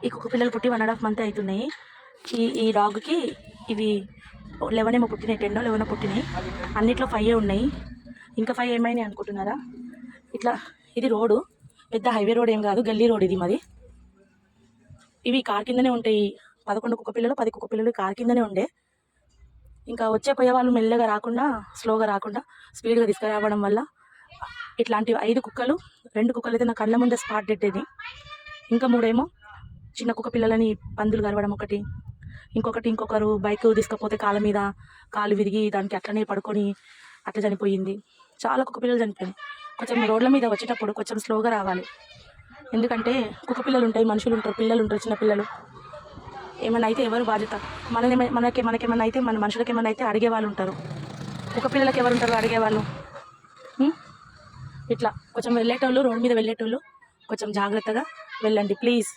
ఈ కుక్క పిల్లలు పుట్టి 1.5 మంత్ అవుతున్నాయి. ఈ డాగ్కి ఇవి 11 ఏమో పుట్టినాయి, 10 11 పుట్టినాయి. అన్నిట్లో 5 ఉన్నాయి, ఇంకా 5 ఏమైనాయి అనుకుంటున్నారా? ఇట్లా ఇది రోడ్డు, పెద్ద హైవే రోడ్ ఏం కాదు, గల్లీ రోడ్ ఇది మాది. ఇవి కార్ కిందనే ఉంటాయి. 11 కుక్క పిల్లలు 10 కుక్క పిల్లలు కార్ కిందనే ఉండే. ఇంకా వచ్చే పోయే వాళ్ళు మెల్లగా రాకుండా, స్లోగా రాకుండా స్పీడ్గా తీసుకురావడం వల్ల ఇట్లాంటి 5 కుక్కలు, 2 కుక్కలు అయితే నా కళ్ళ ముందే స్పాట్ డెడ్ ఇది. ఇంకా 3 ఏమో చిన్న కుక్క పిల్లలని పందులు గరవడం ఒకటి, ఇంకొకరు బైక్ తీసుకపోతే కాళ్ళ మీద కాలు విరిగి దానికి అట్లనే పడుకొని అట్లా చనిపోయింది. చాలా కుక్క పిల్లలు చనిపోయింది. కొంచెం రోడ్ల మీద వచ్చేటప్పుడు కొంచెం స్లోగా రావాలి, ఎందుకంటే కుక్క పిల్లలు ఉంటాయి, మనుషులు ఉంటారు, పిల్లలు ఉంటారు, చిన్న పిల్లలు. ఏమన్నా అయితే ఎవరు బాధ్యత? మనకేమన్నా అయితే, మన మనుషులకి ఏమన్నా అయితే అడిగే వాళ్ళు ఉంటారు, కుక్క పిల్లలకి ఎవరు ఉంటారు అడిగేవాళ్ళు? ఇట్లా కొంచెం వెళ్ళేటోళ్ళు, రోడ్ మీద వెళ్ళేటోళ్ళు కొంచెం జాగ్రత్తగా వెళ్ళండి ప్లీజ్.